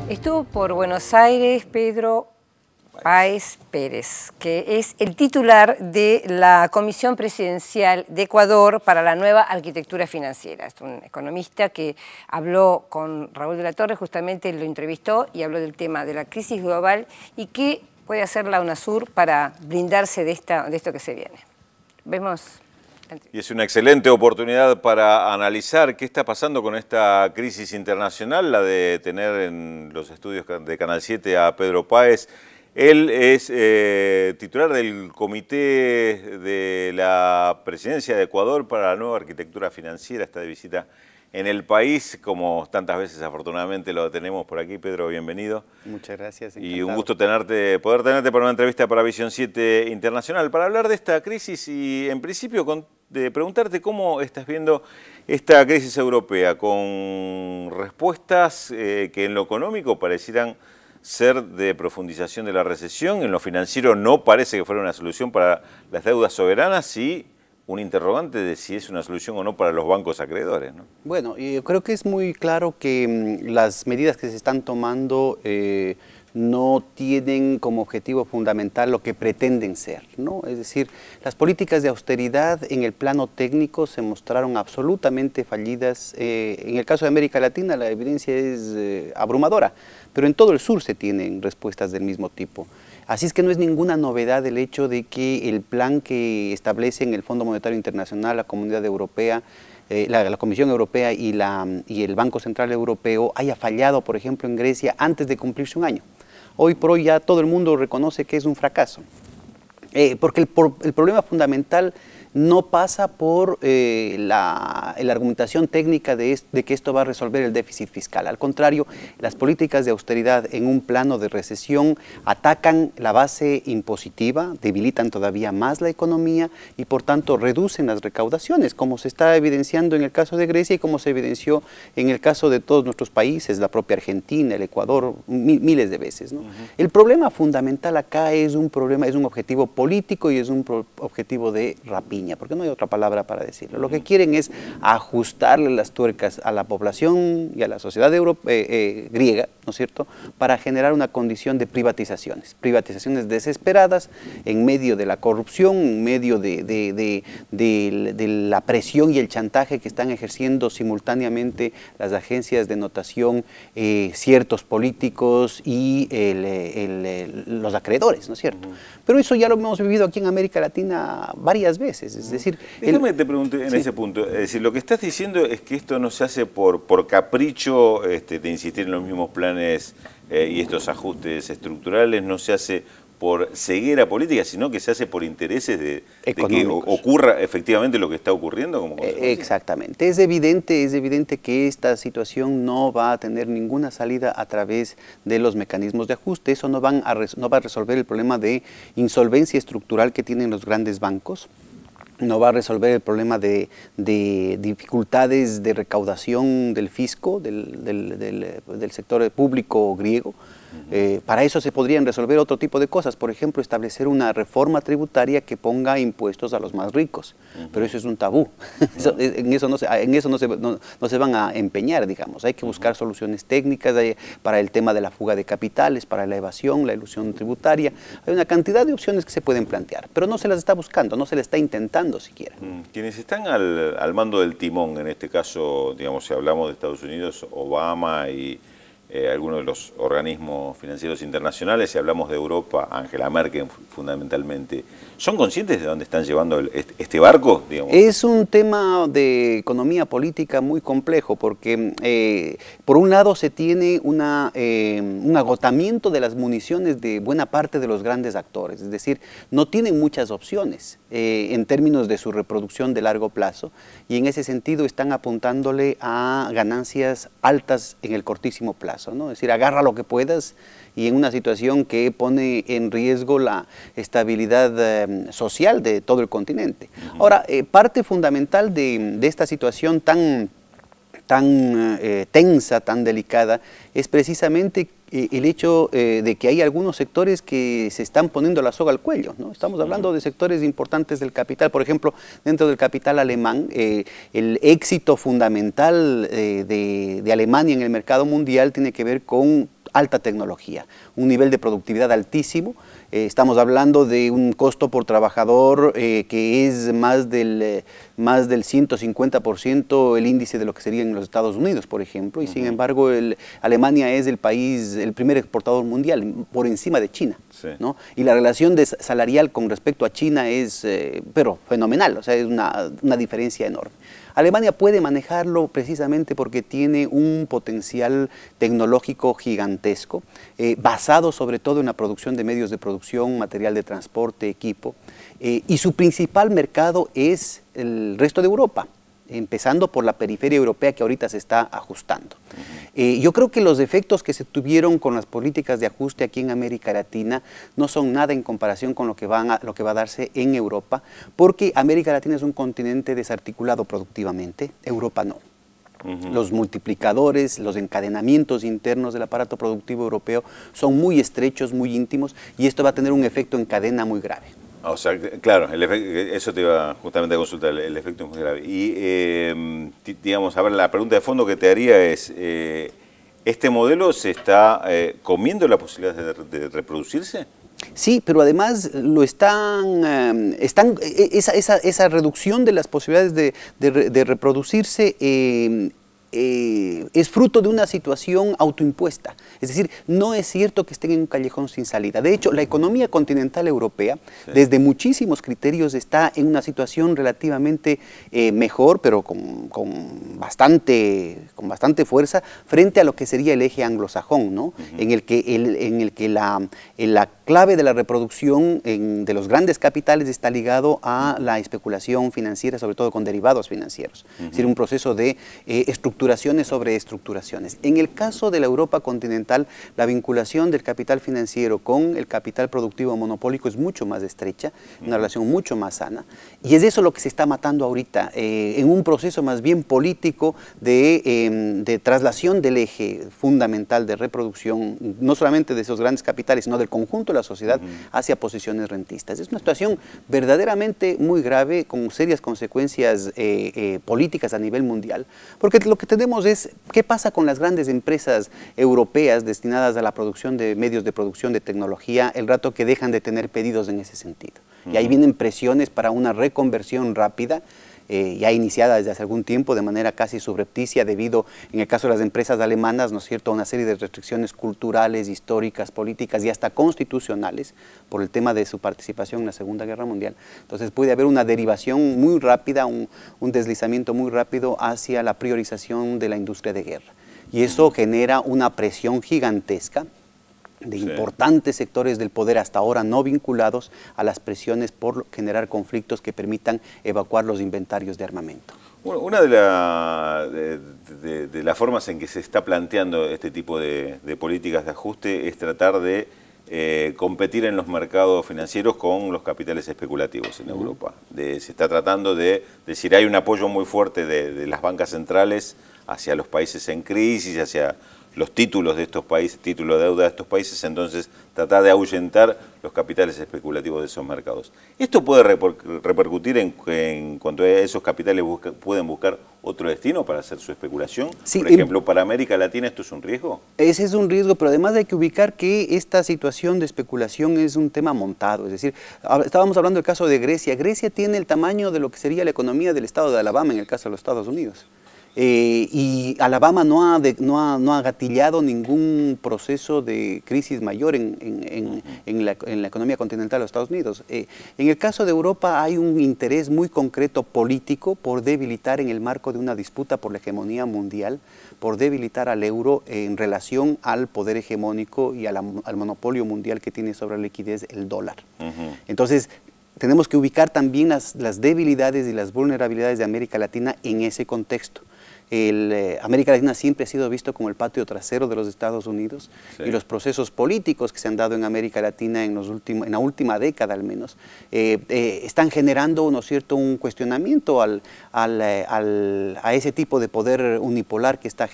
Estuvo por Buenos Aires Pedro Páez Pérez, que es el titular de la Comisión Presidencial de Ecuador para la nueva arquitectura financiera. Es un economista que habló con Raúl de la Torre, justamente lo entrevistó y habló del tema de la crisis global y qué puede hacer la UNASUR para blindarse de esto que se viene. Vemos. Y es una excelente oportunidad para analizar qué está pasando con esta crisis internacional, la de tener en los estudios de Canal 7 a Pedro Páez. Él es titular del Comité de la Presidencia de Ecuador para la nueva arquitectura financiera. Está de visita en el país, como tantas veces afortunadamente lo tenemos por aquí. Pedro, bienvenido. Muchas gracias. Encantado. Y un gusto poder tenerte para una entrevista para Visión 7 Internacional, para hablar de esta crisis y en principio de preguntarte cómo estás viendo esta crisis europea, con respuestas que en lo económico parecieran ser de profundización de la recesión, en lo financiero no parece que fuera una solución para las deudas soberanas y un interrogante de si es una solución o no para los bancos acreedores, ¿no? Bueno, yo creo que es muy claro que las medidas que se están tomando no tienen como objetivo fundamental lo que pretenden ser, ¿no? Es decir, las políticas de austeridad en el plano técnico se mostraron absolutamente fallidas. En el caso de América Latina la evidencia es abrumadora, pero en todo el sur se tienen respuestas del mismo tipo. Así es que no es ninguna novedad el hecho de que el plan que establecen el Fondo Monetario Internacional, la Comunidad Europea, la Comisión Europea y el Banco Central Europeo haya fallado, por ejemplo, en Grecia antes de cumplirse un año. Hoy por hoy ya todo el mundo reconoce que es un fracaso, porque el problema fundamental no pasa por la argumentación técnica de que esto va a resolver el déficit fiscal. Al contrario, las políticas de austeridad en un plano de recesión atacan la base impositiva, debilitan todavía más la economía y por tanto reducen las recaudaciones, como se está evidenciando en el caso de Grecia y como se evidenció en el caso de todos nuestros países, la propia Argentina, el Ecuador, miles de veces, ¿no? El problema fundamental acá es un objetivo político y es un objetivo de rapiña, porque no hay otra palabra para decirlo. Lo que quieren es ajustarle las tuercas a la población y a la sociedad griega, ¿no es cierto?, para generar una condición de privatizaciones desesperadas en medio de la corrupción, en medio de la presión y el chantaje que están ejerciendo simultáneamente las agencias de notación, ciertos políticos y los acreedores, ¿no es cierto? Pero eso ya lo hemos vivido aquí en América Latina varias veces. Es decir, déjame que te pregunte en ese punto, es decir, lo que estás diciendo es que esto no se hace por capricho de insistir en los mismos planes y estos ajustes estructurales, no se hace por ceguera política, sino que se hace por intereses de que ocurra efectivamente lo que está ocurriendo como consecuencia. Exactamente. Es evidente que esta situación no va a tener ninguna salida a través de los mecanismos de ajuste. Eso no va a resolver el problema de insolvencia estructural que tienen los grandes bancos. No va a resolver el problema de dificultades de recaudación del fisco, del sector público griego. Para eso se podrían resolver otro tipo de cosas, por ejemplo, establecer una reforma tributaria que ponga impuestos a los más ricos, pero eso es un tabú, en eso no se van a empeñar, digamos. Hay que buscar soluciones técnicas para el tema de la fuga de capitales, para la evasión, la elusión tributaria. Hay una cantidad de opciones que se pueden plantear, pero no se las está buscando, no se las está intentando siquiera. Quienes están al mando del timón, en este caso, digamos, si hablamos de Estados Unidos, Obama y algunos de los organismos financieros internacionales, si hablamos de Europa, Angela Merkel fundamentalmente, ¿son conscientes de dónde están llevando este barco, digamos? Es un tema de economía política muy complejo porque por un lado se tiene un agotamiento de las municiones de buena parte de los grandes actores, es decir, no tienen muchas opciones en términos de su reproducción de largo plazo y en ese sentido están apuntándole a ganancias altas en el cortísimo plazo, ¿no? Es decir, agarra lo que puedas y en una situación que pone en riesgo la estabilidad social de todo el continente. Ahora, parte fundamental de esta situación tan tensa, tan delicada, es precisamente el hecho de que hay algunos sectores que se están poniendo la soga al cuello, ¿no? Estamos hablando de sectores importantes del capital, por ejemplo, dentro del capital alemán, el éxito fundamental de Alemania en el mercado mundial tiene que ver con alta tecnología, un nivel de productividad altísimo. Estamos hablando de un costo por trabajador que es más del 150% el índice de lo que sería en los Estados Unidos, por ejemplo, y sin embargo Alemania es el primer exportador mundial, por encima de China, sí, ¿no? Y la relación salarial con respecto a China es, pero fenomenal, o sea, es una diferencia enorme. Alemania puede manejarlo precisamente porque tiene un potencial tecnológico gigantesco, basado sobre todo en la producción de medios de producción, material de transporte, equipo, y su principal mercado es el resto de Europa, empezando por la periferia europea que ahorita se está ajustando. Yo creo que los efectos que se tuvieron con las políticas de ajuste aquí en América Latina no son nada en comparación con lo que va a darse en Europa, porque América Latina es un continente desarticulado productivamente, Europa no. Los multiplicadores, los encadenamientos internos del aparato productivo europeo son muy estrechos, muy íntimos, y esto va a tener un efecto en cadena muy grave. O sea, claro, eso te iba justamente a consultar, el efecto es muy grave. Y, digamos, a ver, la pregunta de fondo que te haría es, ¿este modelo se está comiendo la posibilidad de reproducirse? Sí, pero además lo esa reducción de las posibilidades de reproducirse es fruto de una situación autoimpuesta. Es decir, no es cierto que estén en un callejón sin salida. De hecho, la economía continental europea, sí, desde muchísimos criterios, está en una situación relativamente mejor, pero con bastante fuerza, frente a lo que sería el eje anglosajón, ¿no? En el que la clave de la reproducción de los grandes capitales está ligado a la especulación financiera, sobre todo con derivados financieros. Es decir, un proceso de estructuraciones sobre estructuraciones. En el caso de la Europa continental, la vinculación del capital financiero con el capital productivo monopólico es mucho más estrecha, una relación mucho más sana, y es eso lo que se está matando ahorita, en un proceso más bien político de traslación del eje fundamental de reproducción, no solamente de esos grandes capitales, sino del conjunto de la sociedad hacia posiciones rentistas. Es una situación verdaderamente muy grave, con serias consecuencias políticas a nivel mundial, porque lo que tenemos es, ¿qué pasa con las grandes empresas europeas destinadas a la producción de medios de producción de tecnología el rato que dejan de tener pedidos en ese sentido? Y ahí vienen presiones para una reconversión rápida, ya iniciada desde hace algún tiempo de manera casi subrepticia debido, en el caso de las empresas alemanas, ¿no es cierto?, a una serie de restricciones culturales, históricas, políticas y hasta constitucionales por el tema de su participación en la Segunda Guerra Mundial. Entonces puede haber una derivación muy rápida, un deslizamiento muy rápido hacia la priorización de la industria de guerra. Y eso genera una presión gigantesca de importantes sectores del poder hasta ahora no vinculados a las presiones por generar conflictos que permitan evacuar los inventarios de armamento. Bueno, una de las formas en que se está planteando este tipo de políticas de ajuste es tratar de competir en los mercados financieros con los capitales especulativos en Europa. Se está tratando de decir, hay un apoyo muy fuerte de las bancas centrales hacia los países en crisis, hacia los títulos de estos países, títulos de deuda de estos países, entonces tratar de ahuyentar los capitales especulativos de esos mercados. ¿Esto puede repercutir en cuanto a esos capitales pueden buscar otro destino para hacer su especulación? Sí, por ejemplo, ¿para América Latina esto es un riesgo? Ese es un riesgo, pero además hay que ubicar que esta situación de especulación es un tema montado. Es decir, estábamos hablando del caso de Grecia. Grecia tiene el tamaño de lo que sería la economía del estado de Alabama en el caso de los Estados Unidos. Y Alabama no ha gatillado ningún proceso de crisis mayor en la economía continental de los Estados Unidos. En el caso de Europa hay un interés muy concreto político por debilitar en el marco de una disputa por la hegemonía mundial, por debilitar al euro en relación al poder hegemónico y al monopolio mundial que tiene sobre la liquidez el dólar. Entonces, tenemos que ubicar también las debilidades y las vulnerabilidades de América Latina en ese contexto. América Latina siempre ha sido visto como el patio trasero de los Estados Unidos, y los procesos políticos que se han dado en América Latina en la última década al menos, están generando, ¿no es cierto?, un cuestionamiento a ese tipo de poder unipolar que está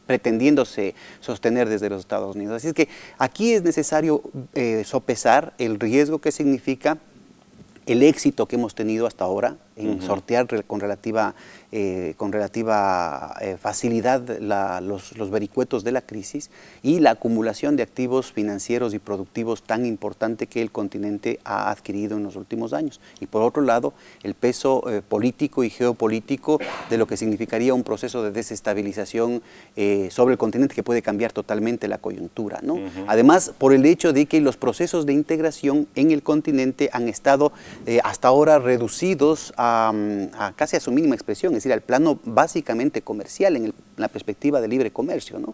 pretendiéndose sostener desde los Estados Unidos. Así es que aquí es necesario sopesar el riesgo que significa el éxito que hemos tenido hasta ahora en sortear con relativa facilidad los vericuetos de la crisis y la acumulación de activos financieros y productivos tan importante que el continente ha adquirido en los últimos años. Y por otro lado, el peso político y geopolítico de lo que significaría un proceso de desestabilización sobre el continente que puede cambiar totalmente la coyuntura, ¿no? Además, por el hecho de que los procesos de integración en el continente han estado hasta ahora reducidos a casi a su mínima expresión, es decir, al plano básicamente comercial en la perspectiva de libre comercio, ¿no?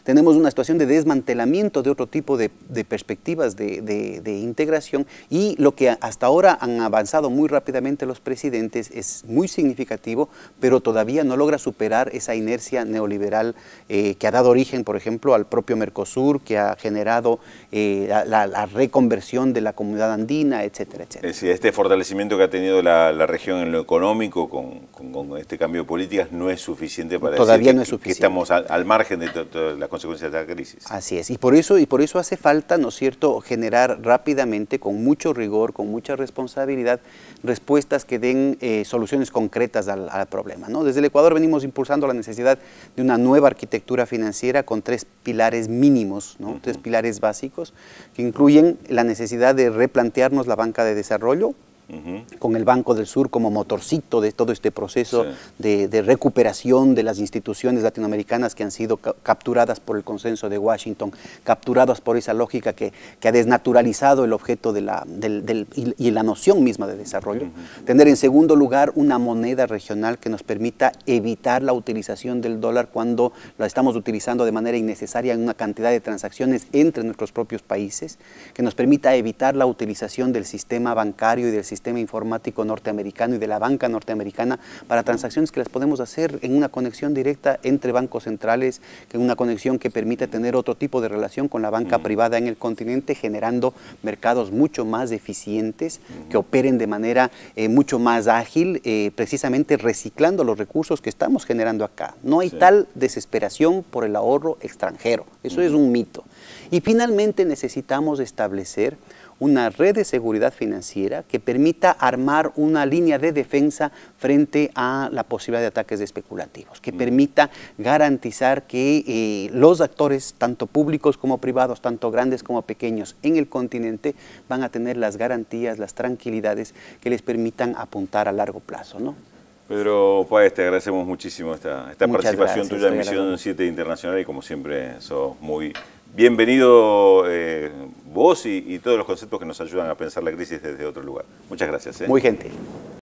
Tenemos una situación de desmantelamiento de otro tipo de perspectivas de integración, y lo que hasta ahora han avanzado muy rápidamente los presidentes es muy significativo, pero todavía no logra superar esa inercia neoliberal que ha dado origen, por ejemplo, al propio Mercosur, que ha generado la reconversión de la comunidad andina, etcétera, etcétera. Es decir, este fortalecimiento que ha tenido la región en lo económico con este cambio de políticas no es suficiente para todavía decir no es suficiente. Que estamos al margen de todas las consecuencias de la crisis. Así es, y por eso hace falta, ¿no es cierto?, generar rápidamente, con mucho rigor, con mucha responsabilidad, respuestas que den soluciones concretas al problema, ¿no? Desde el Ecuador venimos impulsando la necesidad de una nueva arquitectura financiera con 3 pilares mínimos, ¿no? 3 pilares básicos, que incluyen la necesidad de replantearnos la banca de desarrollo, con el Banco del Sur como motorcito de todo este proceso de recuperación de las instituciones latinoamericanas que han sido capturadas por el consenso de Washington, capturadas por esa lógica que ha desnaturalizado el objeto y la noción misma de desarrollo. Tener en segundo lugar una moneda regional que nos permita evitar la utilización del dólar cuando la estamos utilizando de manera innecesaria en una cantidad de transacciones entre nuestros propios países, que nos permita evitar la utilización del sistema bancario y del sistema informático norteamericano y de la banca norteamericana para transacciones que las podemos hacer en una conexión directa entre bancos centrales, en una conexión que permite tener otro tipo de relación con la banca privada en el continente, generando mercados mucho más eficientes, que operen de manera mucho más ágil, precisamente reciclando los recursos que estamos generando acá. No hay tal desesperación por el ahorro extranjero, eso es un mito. Y finalmente necesitamos establecer una red de seguridad financiera que permita armar una línea de defensa frente a la posibilidad de ataques especulativos, que permita garantizar que los actores, tanto públicos como privados, tanto grandes como pequeños en el continente, van a tener las garantías, las tranquilidades que les permitan apuntar a largo plazo, ¿no? Pedro Páez, te agradecemos muchísimo esta participación tuya en gracias. Misión 7 Internacional, y como siempre sos muy bienvenido vos y todos los conceptos que nos ayudan a pensar la crisis desde otro lugar. Muchas gracias. Muy gentil.